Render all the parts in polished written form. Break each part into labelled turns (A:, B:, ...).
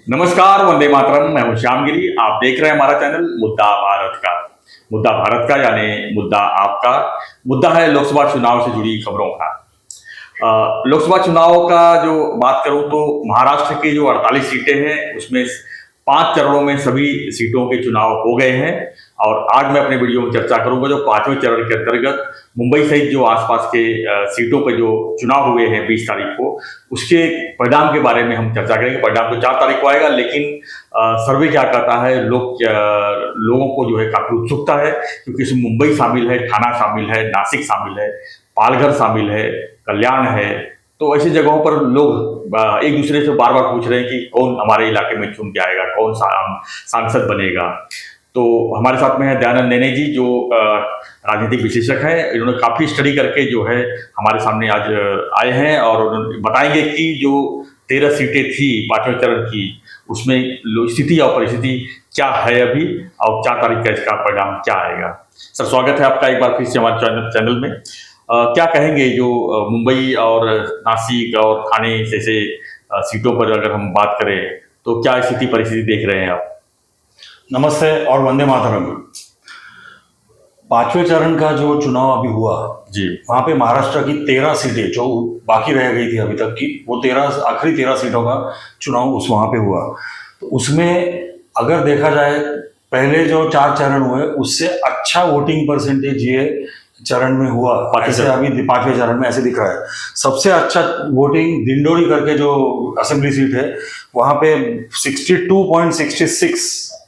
A: नमस्कार, वंदे मातरम। मैं हूं श्यामगिरी। आप देख रहे हैं हमारा चैनल मुद्दा भारत का। मुद्दा भारत का यानी मुद्दा आपका। मुद्दा है लोकसभा चुनाव से जुड़ी खबरों का। लोकसभा चुनाव का जो बात करूं तो महाराष्ट्र की जो 48 सीटें हैं उसमें 5 चरणों में सभी सीटों के चुनाव हो गए हैं। और आज मैं अपने वीडियो में चर्चा करूंगा जो 5वें चरण के अंतर्गत मुंबई सहित जो आसपास के सीटों पर जो चुनाव हुए हैं 20 तारीख को, उसके परिणाम के बारे में हम चर्चा करेंगे। परिणाम तो 4 तारीख को आएगा, लेकिन सर्वे क्या कहता है, लोगों को जो है काफी उत्सुकता है, क्योंकि इसमें मुंबई शामिल है, थाना शामिल है, नासिक शामिल है, पालघर शामिल है, कल्याण है। तो ऐसी जगहों पर लोग एक दूसरे से बार बार पूछ रहे हैं कि कौन हमारे इलाके में चुन के आएगा, कौन सांसद बनेगा। तो हमारे साथ में है दयानंद नेने जी, जो राजनीतिक विशेषज्ञ हैं। इन्होंने काफी स्टडी करके जो है हमारे सामने आज आए हैं और उन्होंने बताएंगे कि जो 13 सीटें थी 5वें चरण की, उसमें स्थिति और परिस्थिति क्या है अभी, और 4 तारीख का इसका परिणाम क्या आएगा। सर, स्वागत है आपका एक बार फिर से हमारे चैनल में। क्या कहेंगे जो मुंबई और नासिक और ठाणे जैसे सीटों पर अगर हम बात करें तो क्या स्थिति परिस्थिति देख रहे हैं आप?
B: नमस्ते और वंदे मातरम। 5वें चरण का जो चुनाव अभी हुआ
A: जी,
B: वहां पे महाराष्ट्र की 13 सीटें जो बाकी रह गई थी अभी तक की, वो 13 आखिरी 13 सीटों का चुनाव वहां पे हुआ। तो उसमें अगर देखा जाए पहले जो 4 चरण हुए उससे अच्छा वोटिंग परसेंटेज ये चरण में हुआ। ऐसे अभी 5वें चरण में ऐसे दिख रहा है। सबसे अच्छा वोटिंग दिंडोरी करके जो असेंबली सीट है वहां पे 62.66,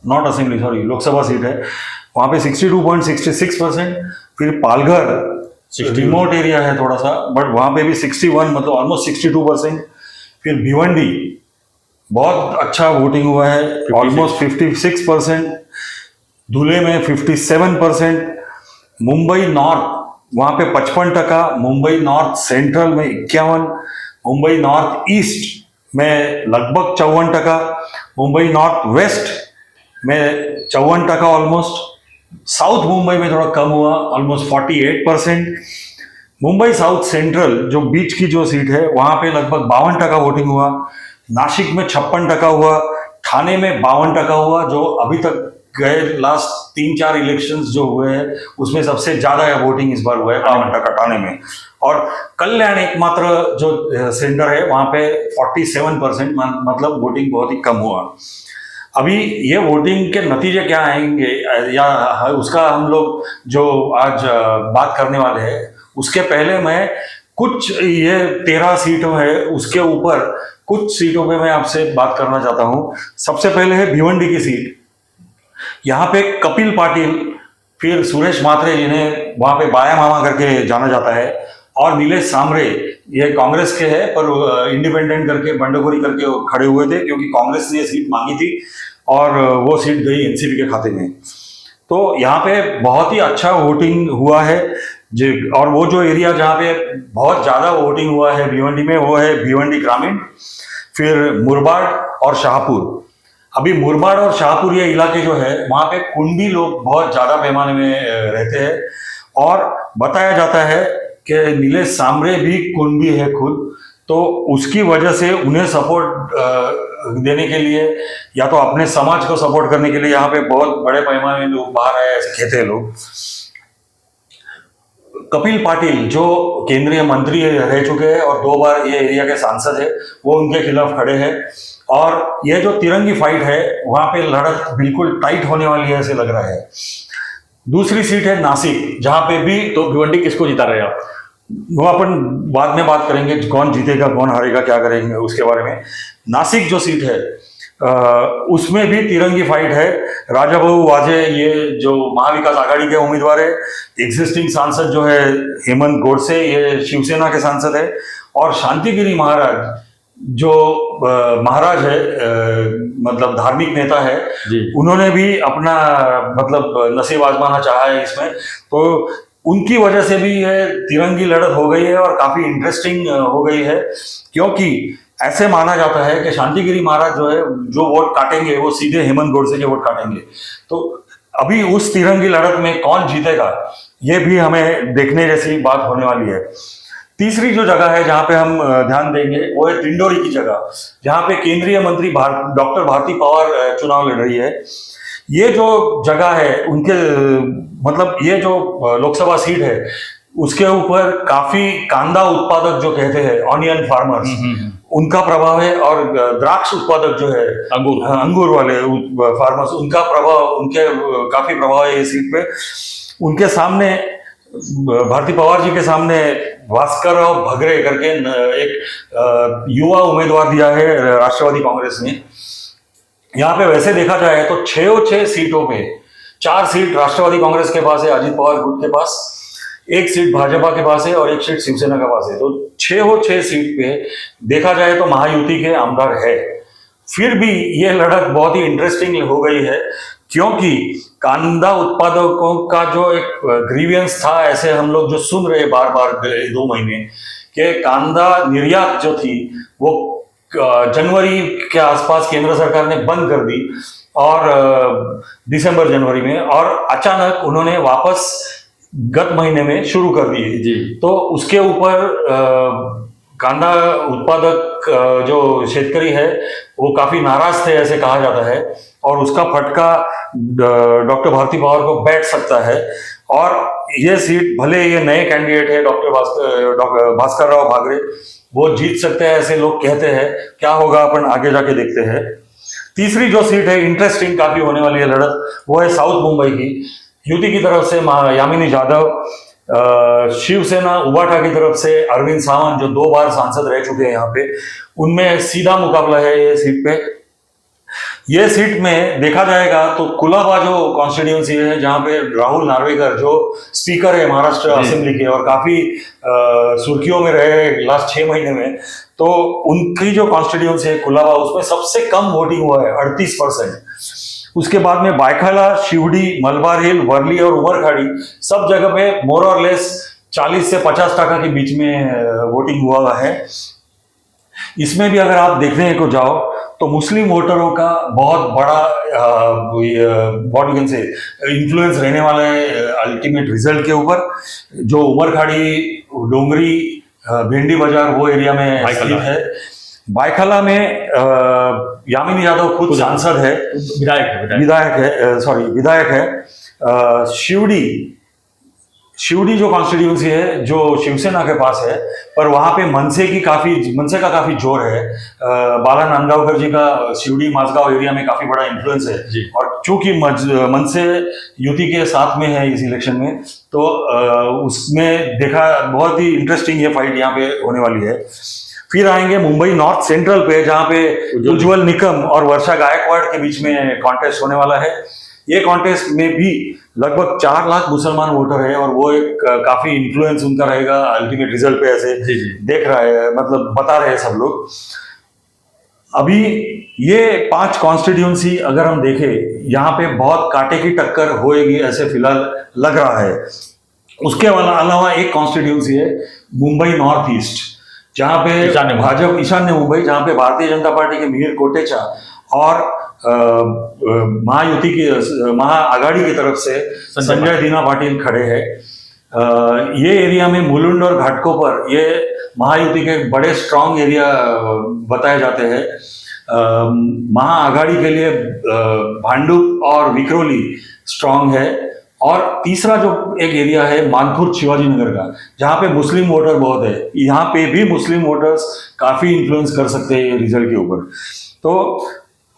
B: not assembly sorry Lok Sabha seat है, वहां पे 62.66%। फिर पालघर रिमोट एरिया है थोड़ा सा, बट वहां पे भी 61, मतलब ऑलमोस्ट 62%। फिर भिवंडी बहुत अच्छा वोटिंग हुआ है, ऑलमोस्ट 56%। धुले में 57%। मुंबई नॉर्थ वहां पे 55%, मुंबई नॉर्थ सेंट्रल में 51%, मुंबई नॉर्थ ईस्ट में लगभग 54%, मुंबई नॉर्थ वेस्ट में 54% ऑलमोस्ट। साउथ मुंबई में थोड़ा कम हुआ, ऑलमोस्ट 48%। मुंबई साउथ सेंट्रल जो बीच की जो सीट है वहां पे लगभग 52% वोटिंग हुआ। नासिक में 56% हुआ, ठाणे में 52% हुआ, जो अभी तक गए लास्ट 3-4 इलेक्शंस जो हुए हैं उसमें सबसे ज्यादा वोटिंग इस बार हुआ है 52% ठाणे में। और कल्याण एकमात्र जो सेंटर है वहां पे 47%, मतलब वोटिंग बहुत ही कम हुआ। अभी ये वोटिंग के नतीजे क्या आएंगे या उसका हम लोग जो आज बात करने वाले हैं, उसके पहले मैं कुछ ये 13 सीटों है उसके ऊपर कुछ सीटों पे मैं आपसे बात करना चाहता हूं। सबसे पहले है भिवंडी की सीट। यहाँ पे कपिल पाटिल, फिर सुरेश मात्रे जिन्हें वहां पे बाया मामा करके जाना जाता है, और नीलेश सांबरे, ये कांग्रेस के हैं पर इंडिपेंडेंट करके बंडखोरी करके खड़े हुए थे क्योंकि कांग्रेस ने सीट मांगी थी और वो सीट गई एनसीपी के खाते में। तो यहाँ पे बहुत ही अच्छा वोटिंग हुआ है जी। और वो जो एरिया जहाँ पे बहुत ज्यादा वोटिंग हुआ है भिवंडी में, वो है भिवंडी ग्रामीण, फिर मुरबाड और शाहपुर। अभी मुरबाड और शाहपुर ये इलाके जो है वहां पे कुंडी लोग बहुत ज्यादा पैमाने में रहते हैं, और बताया जाता है कि नीलेश सांबरे भी कुंडी है खुद, तो उसकी वजह से उन्हें सपोर्ट देने के लिए या तो अपने समाज को सपोर्ट करने के लिए यहाँ पे बहुत बड़े पैमाने में लोग बाहर आए, ऐसे कहते हैं लोग। कपिल पाटिल जो केंद्रीय मंत्री रह चुके हैं और 2 बार ये एरिया के सांसद है, वो उनके खिलाफ खड़े हैं। और ये जो तिरंगी फाइट है वहां पे लड़त बिल्कुल टाइट होने वाली है ऐसे लग रहा है। दूसरी सीट है नासिक, जहां पे भी
A: तो भिवंडी किसको जिता रहे हैं आप?
B: वो अपन बाद में बात करेंगे, कौन जीतेगा कौन हारेगा क्या करेंगे उसके बारे में। नासिक जो सीट है उसमें भी तिरंगी फाइट है। राजाभाऊ वाजे ये जो महाविकास आघाड़ी के उम्मीदवार है, एग्जिस्टिंग सांसद जो है हेमंत गोडसे, ये शिवसेना के सांसद है, और शांतिगिरी महाराज जो महाराज है, मतलब धार्मिक नेता है, उन्होंने भी अपना मतलब नसीब आजमाना चाहा है इसमें। तो उनकी वजह से भी ये तिरंगी लड़त हो गई है और काफी इंटरेस्टिंग हो गई है, क्योंकि ऐसे माना जाता है कि शांतिगिरी महाराज जो है जो वोट काटेंगे वो सीधे हेमंत गोडसे के वोट काटेंगे। तो अभी उस तिरंगी लड़त में कौन जीतेगा ये भी हमें देखने जैसी बात होने वाली है। तीसरी जो जगह है जहां पे हम ध्यान देंगे वो है डिंडोरी की जगह, जहां पे केंद्रीय मंत्री डॉक्टर भारती पवार चुनाव लड़ रही है। ये जो जगह है उनके मतलब ये जो लोकसभा सीट है उसके ऊपर काफी कांदा उत्पादक जो कहते हैं ऑनियन फार्मर्स, उनका प्रभाव है, और द्राक्ष उत्पादक जो है अंगूर वाले फार्मर्स, उनका प्रभाव, उनके काफी प्रभाव है ये सीट पे। उनके सामने भारती पवार जी के सामने भास्कर राव भगरे करके एक युवा उम्मीदवार दिया है राष्ट्रवादी कांग्रेस ने। यहाँ पे वैसे देखा जाए तो 6 सीटों पे 4 सीट राष्ट्रवादी कांग्रेस के पास है, अजित पवार गुट के पास, 1 सीट भाजपा के पास है और 1 सीट शिवसेना के पास है। तो 6 सीट पे देखा जाए तो महायुति के आमदार है। फिर भी ये लड़त बहुत ही इंटरेस्टिंग हो गई है, क्योंकि कांदा उत्पादकों का जो एक ग्रीवियंस था, ऐसे हम लोग जो सुन रहे बार बार 2 महीने कि कांदा निर्यात जो थी वो जनवरी के आसपास केंद्र सरकार ने बंद कर दी, और दिसंबर जनवरी में, और अचानक उन्होंने वापस गत महीने में शुरू कर दिए
A: जी।
B: तो उसके ऊपर कांदा उत्पादक जो शेतकरी है वो काफी नाराज थे ऐसे कहा जाता है, और उसका फटका डॉक्टर भारती पवार को बैठ सकता है। और ये सीट भले ये नए कैंडिडेट है डॉक्टर भास्कर राव भागरे, वो जीत सकते हैं ऐसे लोग कहते हैं, क्या होगा अपन आगे जाके देखते हैं। तीसरी जो सीट है इंटरेस्टिंग काफी होने वाली है लड़त, वो है साउथ मुंबई की। युति की तरफ से यामिनी यादव, शिवसेना उबाठा की तरफ से अरविंद सावंत जो 2 बार सांसद रह चुके हैं यहाँ पे, उनमें सीधा मुकाबला है ये सीट पे। ये सीट में देखा जाएगा तो कुलाबा जो कॉन्स्टिट्यूंसी है, जहाँ पे राहुल नार्वेकर जो स्पीकर है महाराष्ट्र असेंबली के और काफी सुर्खियों में रहे लास्ट 6 महीने में, तो उनकी जो कॉन्स्टिट्यूंसी है कुलाबा, उसमें सबसे कम वोटिंग हुआ है 38%। उसके बाद में बायखाला, शिवडी, मलबार हिल, वर्ली और उमरखाड़ी सब जगह पे मोर और लेस 40 से 50% के बीच में वोटिंग हुआ है। इसमें भी अगर आप देखने को जाओ तो मुस्लिम वोटरों का बहुत बड़ा से इन्फ्लुएंस रहने वाला है अल्टीमेट रिजल्ट के ऊपर। जो उमरखाड़ी, डोंगरी, भिंडी बाजार वो एरिया में स्थित है। बायखाला में यामिनी यादव खुद सांसद है, विधायक है। शिवडी जो कॉन्स्टिट्यूंसी है जो शिवसेना के पास है, पर वहां पे मनसे का काफी जोर है। बाला नांदगावकर जी का शिवडी माजगांव एरिया में काफी बड़ा इन्फ्लुएंस है जी। और चूंकि मनसे युति के साथ में है इस इलेक्शन में, तो उसमें देखा बहुत ही इंटरेस्टिंग ये फाइट यहाँ पे होने वाली है। फिर आएंगे मुंबई नॉर्थ सेंट्रल पे, जहां पे उज्जवल निकम और वर्षा गायकवाड़ के बीच में कॉन्टेस्ट होने वाला है। ये कॉन्टेस्ट में भी लगभग 4 लाख मुसलमान वोटर है, और वो एक काफी इन्फ्लुएंस उनका रहेगा अल्टीमेट रिजल्ट पे, ऐसे देख रहा है, मतलब बता रहे हैं सब लोग। अभी ये 5 कॉन्स्टिट्यूंसी अगर हम देखें, यहाँ पे बहुत कांटे की टक्कर होएगी ऐसे फिलहाल लग रहा है। उसके अलावा एक कॉन्स्टिट्यूंसी है मुंबई नॉर्थ ईस्ट, जहां पे ईशान्य मुंबई, जहां पे भारतीय जनता पार्टी के मिहिर कोटेचा और महाआघाड़ी की तरफ से संजय दीना पाटिल खड़े हैं। ये एरिया में मुलुंड और घाटकोपर ये महायुति के बड़े स्ट्रांग एरिया बताए जाते हैं। महाआघाड़ी के लिए भांडुप और विक्रोली स्ट्रांग है। और तीसरा जो एक एरिया है मानपुर शिवाजी नगर का, जहाँ पे मुस्लिम वोटर बहुत है, यहाँ पे भी मुस्लिम वोटर्स काफी इन्फ्लुएंस कर सकते हैं रिजल्ट के ऊपर। तो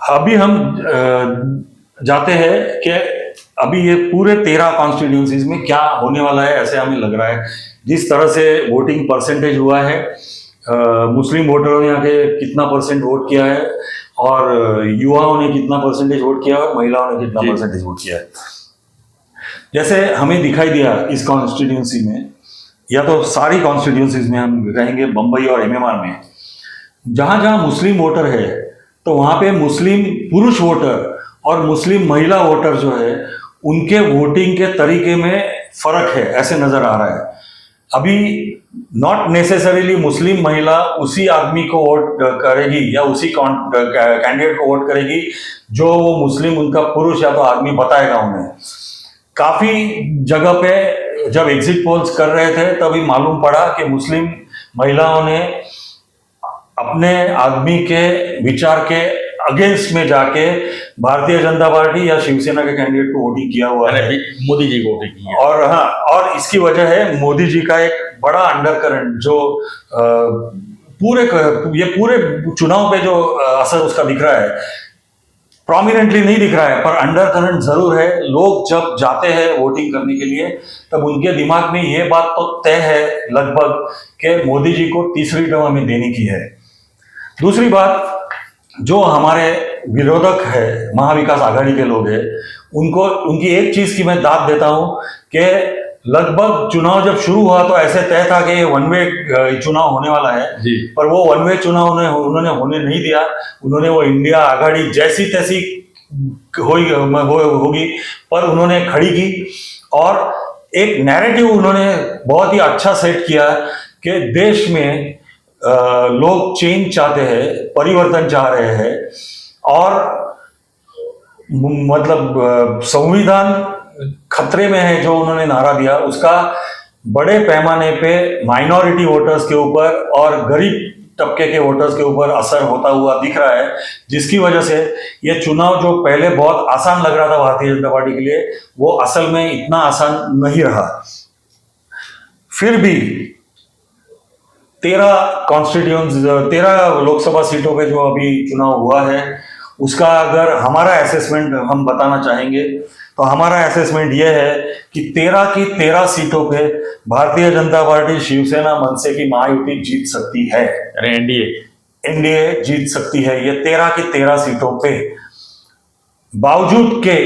B: अभी हम जाते हैं कि अभी ये पूरे 13 कॉन्स्टिट्यूंसीज में क्या होने वाला है, ऐसे हमें लग रहा है। जिस तरह से वोटिंग परसेंटेज हुआ है, मुस्लिम वोटरों ने आके कितना परसेंट वोट किया है, और युवाओं ने कितना परसेंटेज वोट किया है, और महिलाओं ने कितना परसेंटेज वोट किया है। जैसे हमें दिखाई दिया इस कॉन्स्टिट्यूंसी में, या तो सारी कॉन्स्टिट्यूंसीज में हम कहेंगे, बंबई और एमएमआर में, जहां जहां मुस्लिम वोटर है तो वहां पे मुस्लिम पुरुष वोटर और मुस्लिम महिला वोटर जो है उनके वोटिंग के तरीके में फर्क है, ऐसे नजर आ रहा है। अभी नॉट नेसेसरीली मुस्लिम महिला उसी आदमी को वोट करेगी या उसी कैंडिडेट को वोट करेगी जो वो मुस्लिम उनका पुरुष या तो आदमी बताएगा उन्हें। काफी जगह पे जब एग्जिट पोल्स कर रहे थे तभी मालूम पड़ा कि मुस्लिम महिलाओं ने अपने आदमी के विचार के अगेंस्ट में जाके भारतीय जनता पार्टी या शिवसेना के कैंडिडेट को वोटिंग किया हुआ है।
A: मोदी जी को वोटिंग की है।
B: और हाँ, और इसकी वजह है मोदी जी का एक बड़ा अंडरकरंट जो ये पूरे चुनाव पे जो असर उसका दिख रहा है, प्रोमिनेंटली नहीं दिख रहा है पर अंडर करंट जरूर है। लोग जब जाते हैं वोटिंग करने के लिए तब उनके दिमाग में ये बात तो तय है लगभग कि मोदी जी को तीसरी टर्म हमें देने की है। दूसरी बात, जो हमारे विरोधक है महाविकास आघाड़ी के लोग हैं, उनको उनकी एक चीज की मैं दाद देता हूं कि लगभग चुनाव जब शुरू हुआ तो ऐसे तय था कि ये वन वे चुनाव होने वाला है
A: जी।
B: पर वो वन वे चुनाव उन्होंने होने नहीं दिया। उन्होंने वो इंडिया आघाड़ी जैसी तैसी होगी पर उन्होंने खड़ी की और एक नैरेटिव उन्होंने बहुत ही अच्छा सेट किया कि देश में लोग चेंज चाहते हैं, परिवर्तन चाह रहे हैं और मतलब संविधान खतरे में है। जो उन्होंने नारा दिया उसका बड़े पैमाने पे माइनॉरिटी वोटर्स के ऊपर और गरीब तबके के वोटर्स के ऊपर असर होता हुआ दिख रहा है, जिसकी वजह से ये चुनाव जो पहले बहुत आसान लग रहा था भारतीय जनता पार्टी के लिए, वो असल में इतना आसान नहीं रहा। फिर भी 13 लोकसभा सीटों पे जो अभी चुनाव हुआ है उसका अगर हमारा असेसमेंट हम बताना चाहेंगे तो हमारा असेसमेंट यह है कि 13 की 13 सीटों पे भारतीय जनता पार्टी, शिवसेना, मनसे की महायुति जीत सकती है।
A: अरे
B: एनडीए जीत सकती है ये 13 की 13 सीटों पे। बावजूद के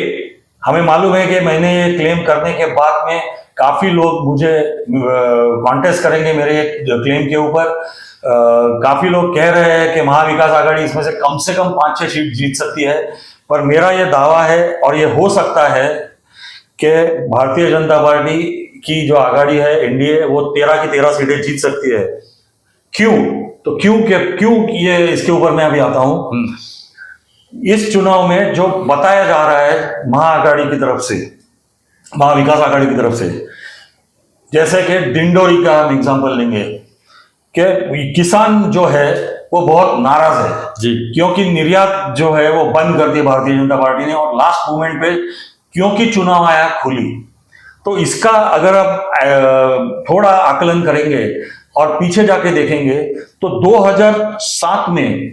B: हमें मालूम है कि मैंने ये क्लेम करने के बाद में काफी लोग मुझे कॉन्टेस्ट करेंगे मेरे क्लेम के ऊपर। काफी लोग कह रहे हैं कि महाविकास आघाड़ी इसमें से कम 5-6 सीट जीत सकती है, पर मेरा यह दावा है और यह हो सकता है कि भारतीय जनता पार्टी की जो आघाड़ी है एनडीए, वो 13 की 13 सीटें जीत सकती है। क्यों? तो क्यों ये इसके ऊपर मैं अभी आता हूं। इस चुनाव में जो बताया जा रहा है महाआघाड़ी की तरफ से, महाविकास आघाड़ी की तरफ से, जैसे कि डिंडोरी का हम एग्जांपल लेंगे कि किसान जो है वो बहुत नाराज है
A: जी, क्योंकि
B: निर्यात जो है वो बंद कर दी भारतीय जनता पार्टी ने और लास्ट मोमेंट पे क्योंकि चुनाव आया खुली। तो इसका अगर आप थोड़ा आकलन करेंगे और पीछे जाके देखेंगे तो 2007 में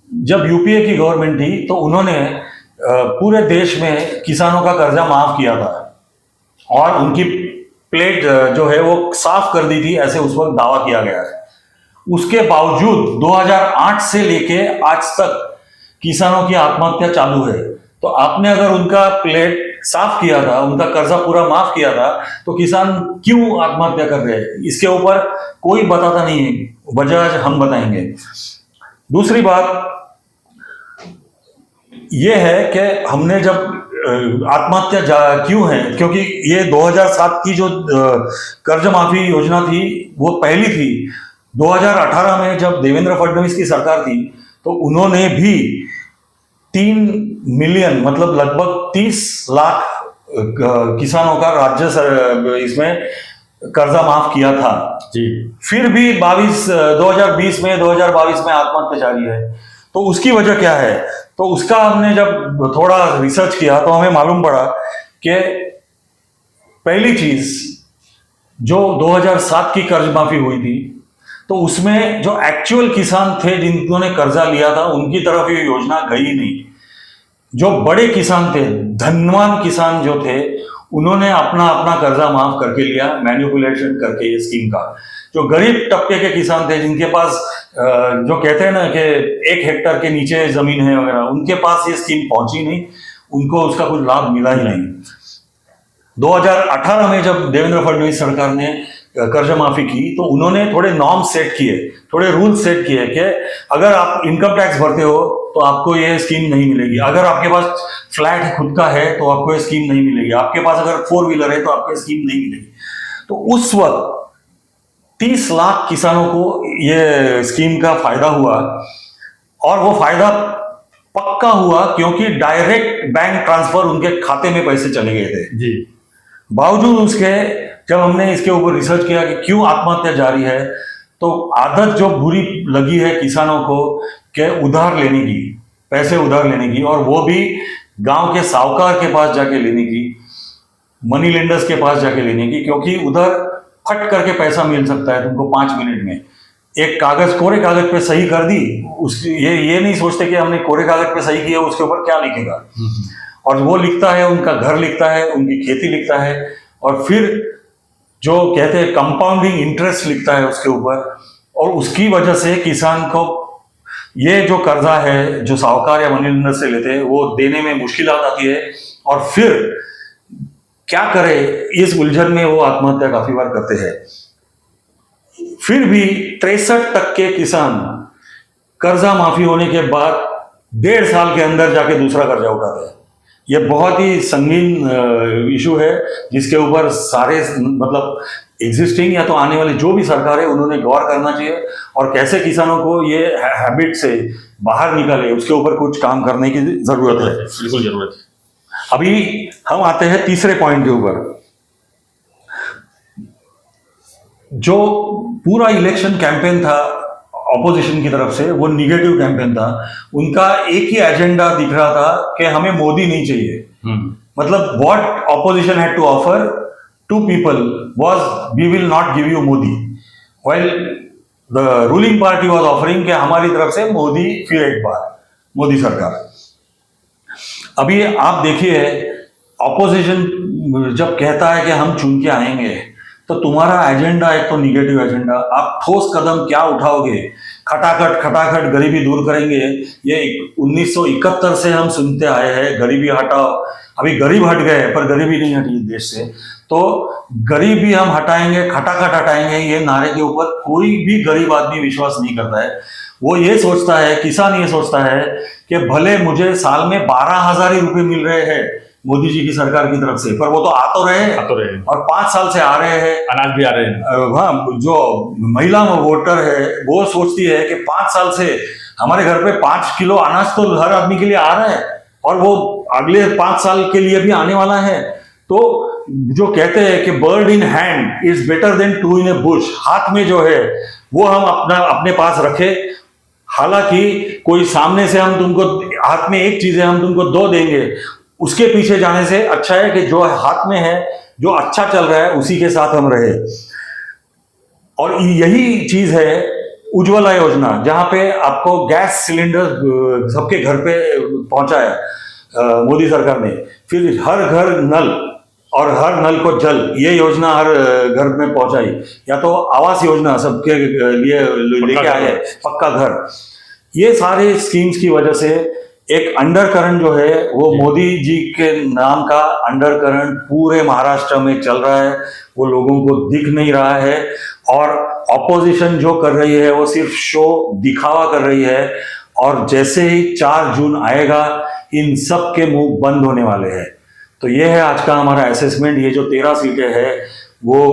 B: जब यूपीए की गवर्नमेंट थी तो उन्होंने पूरे देश में किसानों का कर्जा माफ किया था और उनकी प्लेट जो है वो साफ कर दी थी, ऐसे उस वक्त दावा किया गया है। उसके बावजूद 2008 से लेके आज तक किसानों की आत्महत्या चालू है। तो आपने अगर उनका प्लेट साफ किया था, उनका कर्जा पूरा माफ किया था, तो किसान क्यों आत्महत्या कर रहे हैं इसके ऊपर कोई बताता नहीं है। वजह हम बताएंगे। दूसरी बात यह है कि हमने जब आत्महत्या क्यों है, क्योंकि ये 2007 की जो कर्ज माफी योजना थी वो पहली थी। 2018 में जब देवेंद्र फडणवीस की सरकार थी तो उन्होंने भी 3 मिलियन मतलब लगभग 30 लाख किसानों का राज्य इसमें कर्जा माफ किया था
A: जी।
B: फिर भी 2022 में आत्महत्या जारी है। तो उसकी वजह क्या है? तो उसका हमने जब थोड़ा रिसर्च किया तो हमें मालूम पड़ा कि पहली चीज जो 2007 की कर्ज माफी हुई थी तो उसमें जो एक्चुअल किसान थे जिन्होंने कर्जा लिया था उनकी तरफ ये योजना गई नहीं। जो बड़े किसान थे, धनवान किसान जो थे, उन्होंने अपना कर्जा माफ करके लिया मैनिपुलेशन करके ये स्कीम का। जो गरीब तबके के किसान थे जिनके पास जो कहते हैं ना कि 1 हेक्टेयर के नीचे जमीन है वगैरह, उनके पास ये स्कीम पहुंची नहीं, उनको उसका कुछ लाभ मिला ही नहीं। 2018 में जब देवेंद्र फडणवीस सरकार ने कर्ज माफी की तो उन्होंने थोड़े नॉर्म सेट किए, थोड़े रूल सेट किए कि अगर आप इनकम टैक्स भरते हो तो आपको ये स्कीम नहीं मिलेगी, अगर आपके पास फ्लैट खुद का है तो आपको ये स्कीम नहीं मिलेगी, आपके पास अगर 4 व्हीलर है तो आपको ये स्कीम नहीं मिलेगी। तो उस वक्त 30 लाख किसानों को ये स्कीम का फायदा हुआ और वो फायदा पक्का हुआ क्योंकि डायरेक्ट बैंक ट्रांसफर उनके खाते में पैसे चले गए थे
A: जी।
B: बावजूद उसके जब हमने इसके ऊपर रिसर्च किया कि क्यों आत्महत्या जारी है तो आदत जो बुरी लगी है किसानों को कि उधार लेने की, पैसे उधार लेने की, और वो भी गांव के साहूकार के पास जाके लेने की, मनी लेंडर्स के पास जाके लेने की, क्योंकि उधर फट करके पैसा मिल सकता है तुमको 5 मिनट में। एक कागज, कोरे कागज पे सही कर दी, उसकी ये नहीं सोचते कि हमने कोरे कागज पे सही किया उसके ऊपर क्या लिखेगा, और वो लिखता है, उनका घर लिखता है, उनकी खेती लिखता है, और फिर जो कहते हैं कंपाउंडिंग इंटरेस्ट लिखता है उसके ऊपर, और उसकी वजह से किसान को ये जो कर्जा है जो साहूकार या मनी लेंडर से लेते हैं वो देने में मुश्किल आती है, और फिर क्या करे, इस उलझन में वो आत्महत्या काफी बार करते हैं। फिर भी 63% किसान कर्जा माफी होने के बाद 1.5 साल के अंदर जाके दूसरा कर्जा उठाते हैं। ये बहुत ही संगीन इशू है जिसके ऊपर सारे मतलब एग्जिस्टिंग या तो आने वाली जो भी सरकार है उन्होंने गौर करना चाहिए, और कैसे किसानों को ये हैबिट से बाहर निकाले उसके ऊपर कुछ काम करने की जरूरत है,
A: बिल्कुल जरूरत है।
B: अभी हम आते हैं तीसरे पॉइंट के ऊपर। जो पूरा इलेक्शन कैंपेन था ऑपोजिशन की तरफ से, वो निगेटिव कैंपेन था। उनका एक ही एजेंडा दिख रहा था कि हमें मोदी नहीं चाहिए। मतलब what opposition had to offer to people was we will not give you Modi, while the ruling party was offering कि हमारी तरफ से मोदी फिर एक बार मोदी सरकार। अभी आप देखिए, ऑपोजिशन जब कहता है कि हम चुन के आएंगे, तो तुम्हारा एजेंडा एक तो निगेटिव एजेंडा, आप ठोस कदम क्या उठाओगे? खटाखट गरीबी दूर करेंगे, ये 1971 से हम सुनते आए हैं गरीबी हटाओ। अभी गरीब हट गए पर गरीबी नहीं हटी देश से, तो गरीबी हम हटाएंगे, खटाखट हटाएंगे, ये नारे के ऊपर कोई भी गरीब आदमी विश्वास नहीं करता है। वो ये सोचता है, किसान ये सोचता है कि भले मुझे साल में 12,000 ही रुपए मिल रहे हैं मोदी जी की सरकार की तरफ से, पर वो तो आ तो रहे हैं और 5 साल से आ रहे हैं,
A: अनाज भी आ रहे हैं।
B: हाँ, जो महिला वोटर है वो सोचती है कि 5 साल से हमारे घर पे 5 किलो अनाज तो हर आदमी के लिए आ रहा है, और वो अगले 5 साल के लिए भी आने वाला है। तो जो कहते हैं कि bird in hand is better than 2 in A Bush, हाथ में जो है वो हम अपने पास रखे। हालांकि कोई सामने से हम तुमको हाथ में एक चीज है, हम तुमको 2 देंगे, उसके पीछे जाने से अच्छा है कि जो हाथ में है, जो अच्छा चल रहा है, उसी के साथ हम रहे। और यही चीज है उज्ज्वला योजना, जहां पे आपको गैस सिलेंडर सबके घर पे पहुंचाया मोदी सरकार ने, फिर हर घर नल और हर नल को जल, ये योजना हर घर में पहुंचाई, या तो आवास योजना सबके लिए लेके आए, पक्का घर। ये सारे स्कीम्स की वजह से एक अंडरकरंट जो है वो मोदी जी के नाम का अंडरकरंट पूरे महाराष्ट्र में चल रहा है, वो लोगों को दिख नहीं रहा है। और ऑपोजिशन जो कर रही है वो सिर्फ शो, दिखावा कर रही है, और जैसे ही 4 जून आएगा इन सब के मुंह बंद होने वाले हैं। तो ये है आज का हमारा असेसमेंट। ये जो 13 सीटें हैं वो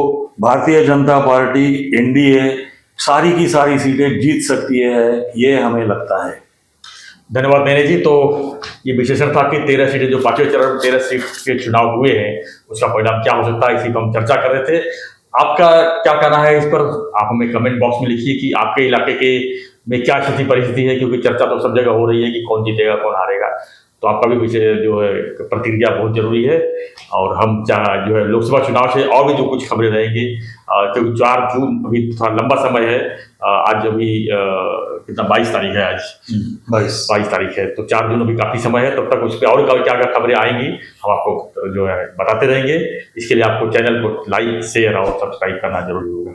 B: भारतीय जनता पार्टी एनडीए सारी की सारी सीटें जीत सकती है, ये हमें लगता है।
A: धन्यवाद नैने जी। तो ये विश्लेषण था कि 13 सीटें जो 5वें चरण में 13 सीट के चुनाव हुए हैं उसका परिणाम क्या हो सकता है, इसी पर हम चर्चा कर रहे थे। आपका क्या कहना है इस पर, आप हमें कमेंट बॉक्स में लिखिए कि आपके इलाके के में क्या स्थिति परिस्थिति है, क्योंकि चर्चा तो सब जगह हो रही है कि कौन जीतेगा कौन हारेगा। तो आपका भी विषय जो है प्रतिक्रिया बहुत जरूरी है। और हम जो है लोकसभा चुनाव से और भी जो कुछ खबरें रहेंगी, क्योंकि 4 जून अभी थोड़ा लंबा समय है। आज अभी कितना 22 तारीख है, आज 22 तारीख है, तो 4 जून अभी काफ़ी समय है। तब तक उस पर और क्या क्या खबरें आएंगी हम आपको जो है बताते रहेंगे। इसके लिए आपको चैनल को लाइक, शेयर और सब्सक्राइब करना जरूरी होगा।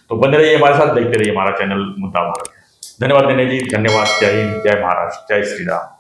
A: तो बने रहिए हमारे साथ, देखते रहिए हमारा चैनल मुद्दा भारत। धन्यवाद नैने जी, धन्यवाद। जय हिंद, जय महाराष्ट्र, जय श्री राम।